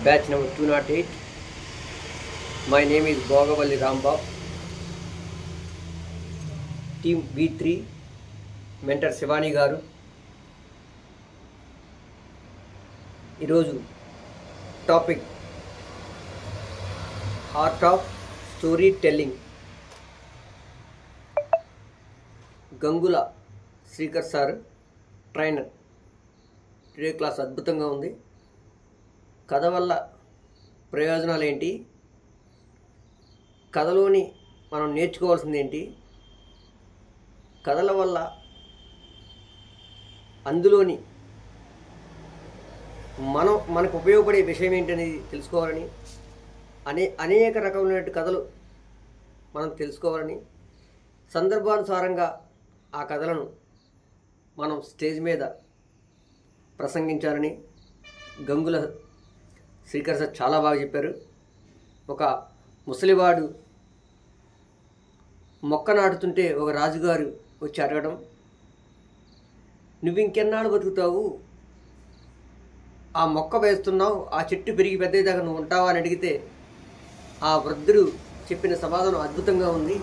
batch number 208. My name is Bogavalli Rambab. Team B3, mentor Shivani Garu. ఈరోజు topic art of story telling. Gangula Srikar sir trainer. Today class అద్భుతంగా ఉంది. కథ వల్ల ప్రయోజనాలు ఏంటి, కథలోని మనం నేర్చుకోవాల్సింది ఏంటి, కథల వల్ల అందులోని మనకు ఉపయోగపడే విషయం ఏంటనేది తెలుసుకోవాలని, అనేక రకమైన కథలు మనం తెలుసుకోవాలని, సందర్భానుసారంగా ఆ కథలను మనం స్టేజ్ మీద ప్రసంగించాలని గంగుల శ్రీకర్ సార్ చాలా బాగా చెప్పారు. ఒక ముసలివాడు మొక్క నాటుతుంటే ఒక రాజుగారు వచ్చి అడగడం, నువ్వు ఇంకెన్నాళ్ళు బతుకుతావు, ఆ మొక్క వేస్తున్నావు, ఆ చెట్టు పెరిగి పెద్దదాకా నువ్వు ఉంటావా అని అడిగితే ఆ వృద్ధుడు చెప్పిన సమాధానం అద్భుతంగా ఉంది.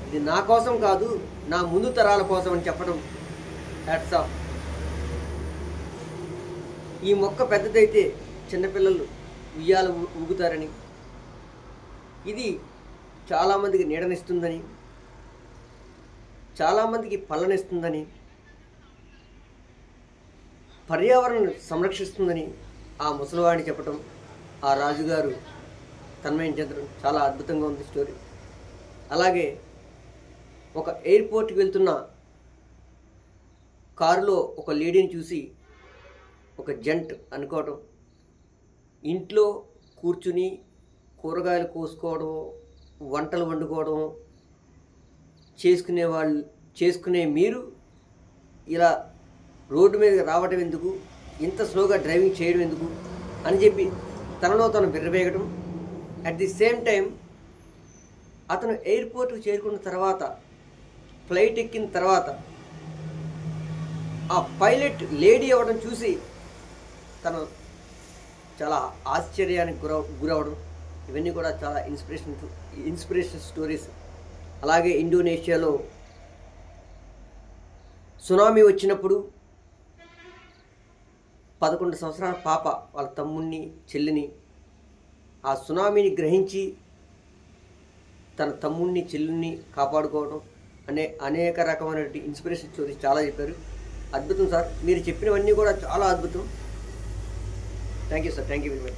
ఇది నా కోసం కాదు, నా ముందు తరాల కోసం అని చెప్పడం హ్యాట్స్ ఆఫ్. ఈ మొక్క పెద్దదైతే చిన్నపిల్లలు ఉయ్యాల ఊగుతారని, ఇది చాలామందికి నీడనిస్తుందని, చాలామందికి పళ్ళనిస్తుందని, పర్యావరణం సంరక్షిస్తుందని ఆ ముసలివాడిని చెప్పటం, ఆ రాజుగారు తన్మయం చెందడం చాలా అద్భుతంగా ఉంది స్టోరీ. అలాగే ఒక ఎయిర్పోర్ట్కి వెళ్తున్న కారులో ఒక లేడీని చూసి ఒక జంట్ అనుకోవడం, ఇంట్లో కూర్చుని కూరగాయలు కోసుకోవడం, వంటలు వండుకోవడం చేసుకునే మీరు ఇలా రోడ్డు మీదకి రావడం ఎందుకు, ఇంత స్లోగా డ్రైవింగ్ చేయడం ఎందుకు అని చెప్పి తనలో తను బిర్రబేగడం. అట్ ది సేమ్ టైం అతను ఎయిర్పోర్ట్కి చేరుకున్న తర్వాత, ఫ్లైట్ ఎక్కిన తర్వాత ఆ పైలట్ లేడీ అవ్వడం చూసి తను చాలా ఆశ్చర్యానికి గురవడం, ఇవన్నీ కూడా చాలా ఇన్స్పిరేషన్ స్టోరీస్. అలాగే ఇండోనేషియాలో సునామీ వచ్చినప్పుడు 11 సంవత్సరాల పాప వాళ్ళ తమ్ముడిని చెల్లిని ఆ సునామీని గ్రహించి తన తమ్ముడిని చెల్లిని కాపాడుకోవడం అనేక రకమైన ఇన్స్పిరేషన్ స్టోరీస్ చాలా చెప్పారు. అద్భుతం సార్, మీరు చెప్పినవన్నీ కూడా చాలా అద్భుతం. Thank you sir, thank you very much.